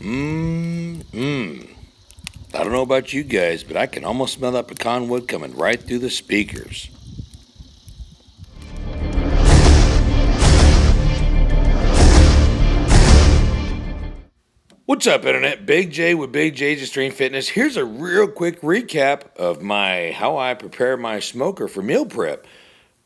I don't know about you guys, but I can almost smell that pecan wood coming right through the speakers. What's up, Internet? Big J with Big J's Extreme Fitness. Here's a real quick recap of how I prepare my smoker for meal prep.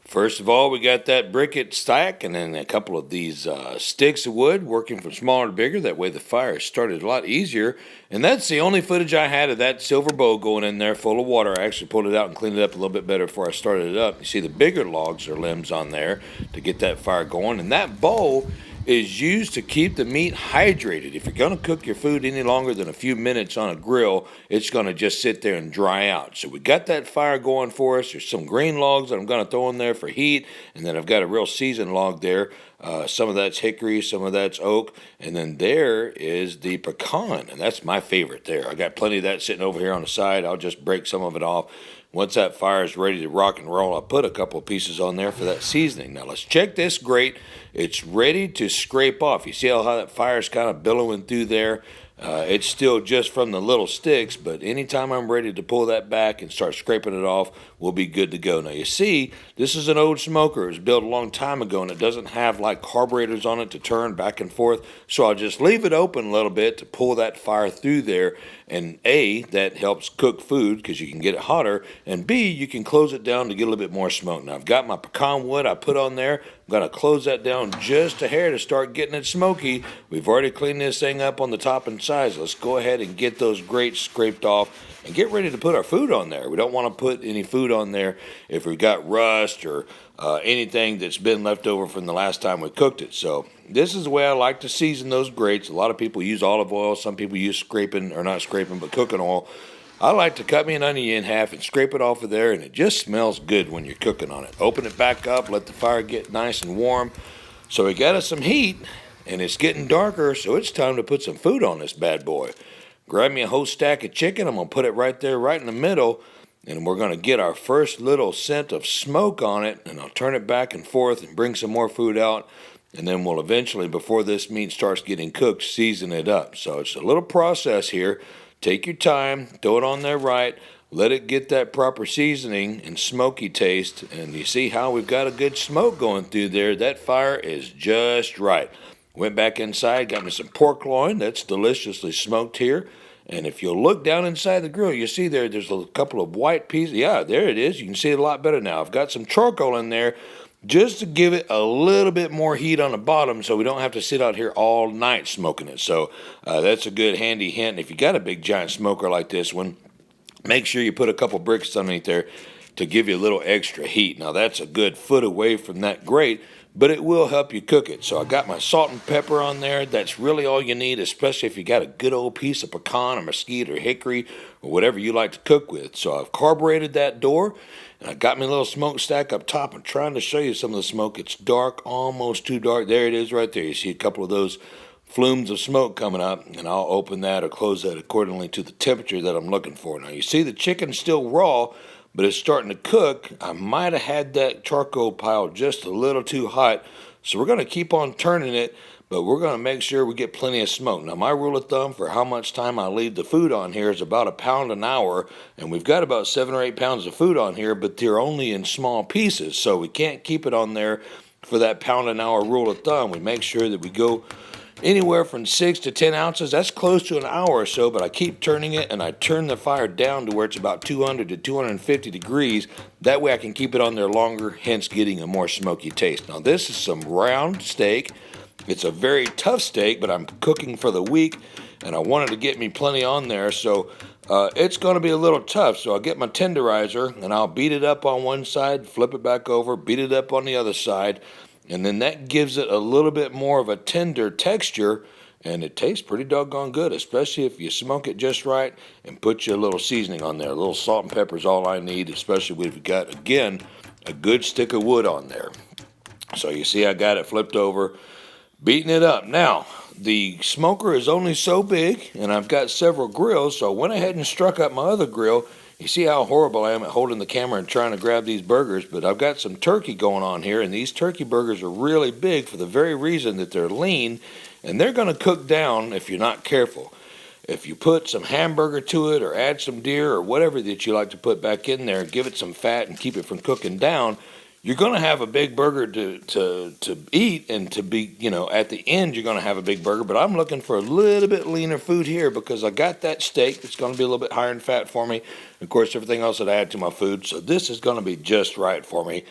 First of all, we got that briquette stack and then a couple of these sticks of wood working from smaller to bigger. That way the fire started a lot easier. And that's the only footage I had of that silver bowl going in there full of water. I actually pulled it out and cleaned it up a little bit better before I started it up. You see the bigger logs or limbs on there to get that fire going. And that bowl is used to keep the meat hydrated. If you're going to cook your food any longer than a few minutes on a grill, it's going to just sit there and dry out. So we got that fire going for us. There's some green logs that I'm going to throw in there for heat, and then I've got a real seasoned log there. Some of that's hickory, some of that's oak, and then there is the pecan, and that's my favorite there. I got plenty of that sitting over here on the side. I'll just break some of it off. Once that fire is ready to rock and roll, I'll put a couple of pieces on there for that seasoning. Now let's check this grate. It's ready to scrape off. You see how that fire is kind of billowing through there? It's still just from the little sticks, but anytime I'm ready to pull that back and start scraping it off, we'll be good to go. Now you see, this is an old smoker. It was built a long time ago, and it doesn't have like carburetors on it to turn back and forth. So I'll just leave it open a little bit to pull that fire through there. And A, that helps cook food because you can get it hotter. And B, you can close it down to get a little bit more smoke. Now I've got my pecan wood I put on there. I'm going to close that down just a hair to start getting it smoky. We've already cleaned this thing up on the top and sides. Let's go ahead and get those grates scraped off and get ready to put our food on there. We don't want to put any food on there if we've got rust or anything that's been left over from the last time we cooked it. So this is the way I like to season those grates. A lot of people use olive oil. Some people use not scraping, but cooking oil. I like to cut me an onion in half and scrape it off of there, and it just smells good when you're cooking on it. Open it back up, let the fire get nice and warm. So we got us some heat, and it's getting darker, so it's time to put some food on this bad boy. Grab me a whole stack of chicken. I'm going to put it right there, right in the middle, and we're going to get our first little scent of smoke on it, and I'll turn it back and forth and bring some more food out, and then we'll eventually, before this meat starts getting cooked, season it up. So it's a little process here. Take your time, throw it on there right, let it get that proper seasoning and smoky taste, and you see how we've got a good smoke going through there. That fire is just right. Went back inside, got me some pork loin that's deliciously smoked here. And if you'll look down inside the grill, you see there's a couple of white pieces. Yeah, there it is. You can see it a lot better now. I've got some charcoal in there just to give it a little bit more heat on the bottom so we don't have to sit out here all night smoking it. So that's a good handy hint. If you got a big giant smoker like this one, make sure you put a couple bricks underneath there to give you a little extra heat. Now that's a good foot away from that grate, but it will help you cook it. So I got my salt and pepper on there. That's really all you need, especially if you got a good old piece of pecan or mesquite or hickory or whatever you like to cook with. So I've carbureted that door, and I got my little smokestack up top. I'm trying to show you some of the smoke. It's dark, almost too dark. There it is right there. You see a couple of those flumes of smoke coming up, and I'll open that or close that accordingly to the temperature that I'm looking for. Now you see the chicken's still raw, but it's starting to cook. I might have had that charcoal pile just a little too hot, so we're going to keep on turning it, but we're going to make sure we get plenty of smoke. Now my rule of thumb for how much time I leave the food on here is about 1 pound an hour, and we've got about 7 or 8 pounds of food on here, but they're only in small pieces, so we can't keep it on there for that pound an hour rule of thumb. We make sure that we go anywhere from 6 to 10 ounces. That's close to an hour or so, but I keep turning it, and I turn the fire down to where it's about 200 to 250 degrees. That way I can keep it on there longer, hence getting a more smoky taste. Now this is some round steak. It's a very tough steak, but I'm cooking for the week, and I wanted to get me plenty on there, so it's going to be a little tough. So I'll get my tenderizer, and I'll beat it up on one side, flip it back over, beat it up on the other side, and then that gives it a little bit more of a tender texture, and it tastes pretty doggone good, especially if you smoke it just right and put you a little seasoning on there. A little salt and pepper is all I need, especially if you've got, again, a good stick of wood on there. So you see I got it flipped over, beating it up. Now, the smoker is only so big, and I've got several grills, so I went ahead and struck up my other grill. You see how horrible I am at holding the camera and trying to grab these burgers, but I've got some turkey going on here, and these turkey burgers are really big for the very reason that they're lean, and they're going to cook down if you're not careful. If you put some hamburger to it or add some deer or whatever that you like to put back in there, give it some fat and keep it from cooking down, you're going to have a big burger to eat, and to be, at the end you're going to have a big burger. But I'm looking for a little bit leaner food here because I got that steak that's going to be a little bit higher in fat for me. Of course, everything else that I add to my food. So this is going to be just right for me.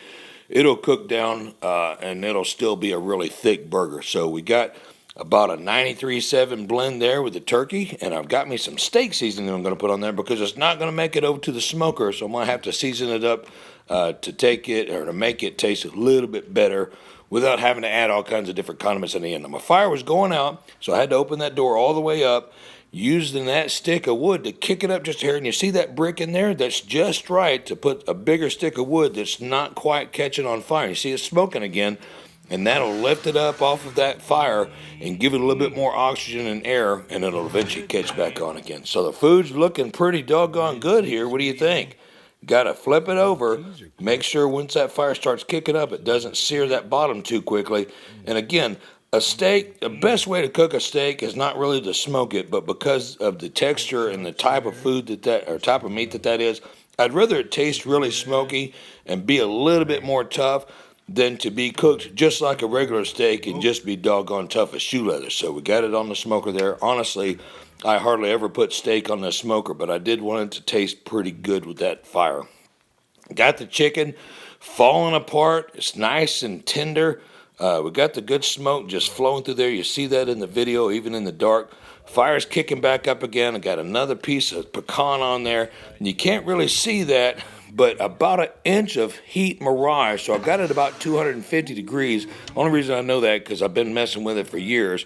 It'll cook down and it'll still be a really thick burger. So we got about a 93.7 blend there with the turkey, and I've got me some steak seasoning I'm going to put on there because it's not going to make it over to the smoker, so I'm going to have to season it up to make it taste a little bit better without having to add all kinds of different condiments in the end. Now, my fire was going out, so I had to open that door all the way up, using that stick of wood to kick it up just a hair. And you see that brick in there? That's just right to put a bigger stick of wood that's not quite catching on fire. You see it's smoking again, and that'll lift it up off of that fire and give it a little bit more oxygen and air, and it'll eventually catch back on again. So the food's looking pretty doggone good here. What do you think? Got to flip it over. Make sure once that fire starts kicking up, it doesn't sear that bottom too quickly. And again, a steak, the best way to cook a steak is not really to smoke it, but because of the texture and the type of food or type of meat that is, I'd rather it taste really smoky and be a little bit more tough than to be cooked just like a regular steak and just be doggone tough as shoe leather. So we got it on the smoker there. Honestly, I hardly ever put steak on the smoker, but I did want it to taste pretty good with that fire. Got the chicken falling apart. It's nice and tender. We got the good smoke just flowing through there. You see that in the video, even in the dark. Fire's kicking back up again. I got another piece of pecan on there. And you can't really see that, but about an inch of heat mirage. So I've got it about 250 degrees. Only reason I know that because I've been messing with it for years.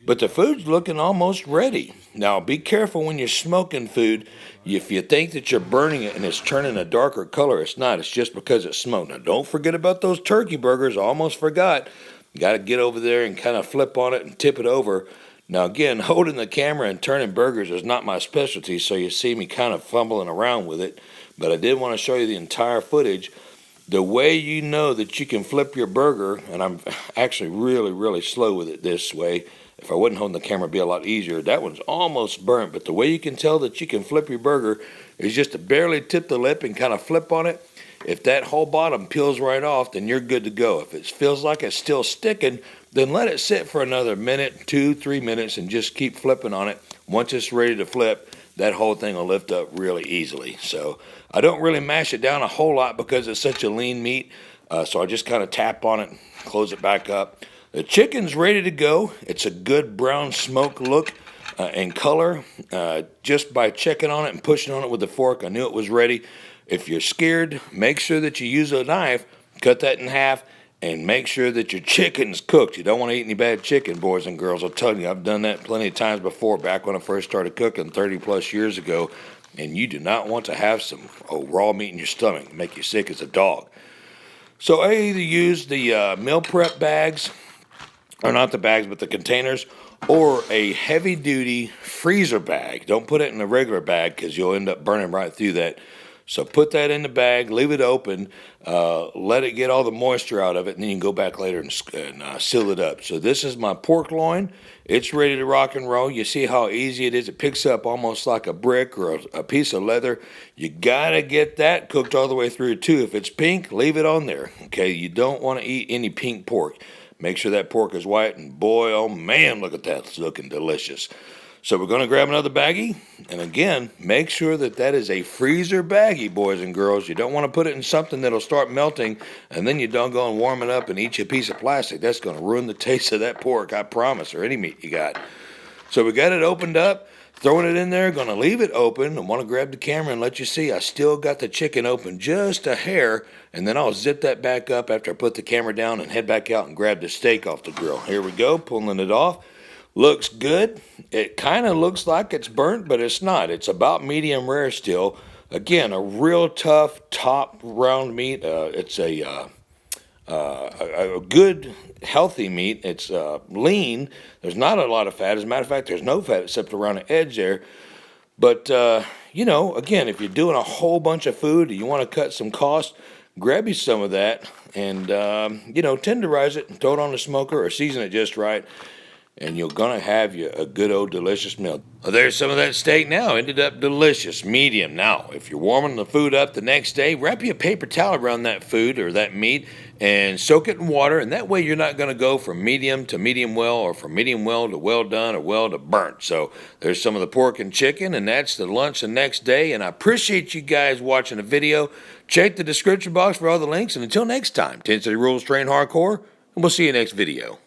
But the food's looking almost ready. Now, be careful when you're smoking food. If you think that you're burning it and it's turning a darker color, it's not. It's just because it's smoked. Now, don't forget about those turkey burgers. I almost forgot. You got to get over there and kind of flip on it and tip it over. Now, again, holding the camera and turning burgers is not my specialty, so you see me kind of fumbling around with it. But I did want to show you the entire footage. The way you know that you can flip your burger, and I'm actually really, really slow with it this way. If I wasn't holding the camera, it'd be a lot easier. That one's almost burnt, but the way you can tell that you can flip your burger is just to barely tip the lip and kind of flip on it. If that whole bottom peels right off, then you're good to go. If it feels like it's still sticking, then let it sit for another minute, 2-3 minutes, and just keep flipping on it. Once it's ready to flip, that whole thing will lift up really easily. So I don't really mash it down a whole lot because it's such a lean meat. So I just kind of tap on it, close it back up. The chicken's ready to go. It's a good brown smoke look and color. Just by checking on it and pushing on it with the fork, I knew it was ready. If you're scared, make sure that you use a knife, cut that in half, and make sure that your chicken's cooked. You don't want to eat any bad chicken, boys and girls. I'll tell you, I've done that plenty of times before, back when I first started cooking 30-plus years ago, and you do not want to have some raw meat in your stomach. Make you sick as a dog. So I either use the meal prep bags, or not the bags, but the containers, or a heavy-duty freezer bag. Don't put it in a regular bag because you'll end up burning right through that. So put that in the bag, leave it open, let it get all the moisture out of it, and then you can go back later and seal it up. So this is my pork loin. It's ready to rock and roll. You see how easy it is. It picks up almost like a brick or a piece of leather. You got to get that cooked all the way through, too. If it's pink, leave it on there. Okay, you don't want to eat any pink pork. Make sure that pork is white, and boy, oh man, look at that. It's looking delicious. So we're going to grab another baggie, and again, make sure that that is a freezer baggie, boys and girls. You don't want to put it in something that'll start melting, and then you don't go and warm it up and eat you a piece of plastic. That's going to ruin the taste of that pork, I promise, or any meat you got. So we got it opened up, throwing it in there, going to leave it open. I want to grab the camera and let you see I still got the chicken open just a hair, and then I'll zip that back up after I put the camera down and head back out and grab the steak off the grill. Here we go, pulling it off. Looks good. It kind of looks like it's burnt, but it's not. It's about medium rare still. Again, a real tough top round meat. It's a good, healthy meat. It's lean. There's not a lot of fat. As a matter of fact, there's no fat except around the edge there. But, again, if you're doing a whole bunch of food and you want to cut some costs, grab you some of that and, tenderize it and throw it on the smoker or season it just right. And you're going to have you a good old delicious meal. Well, there's some of that steak now. Ended up delicious, medium. Now, if you're warming the food up the next day, wrap you a paper towel around that food or that meat and soak it in water. And that way you're not going to go from medium to medium well or from medium well to well done or well to burnt. So there's some of the pork and chicken, and that's the lunch the next day. And I appreciate you guys watching the video. Check the description box for all the links. And until next time, 10 City Rules, train hardcore, and we'll see you next video.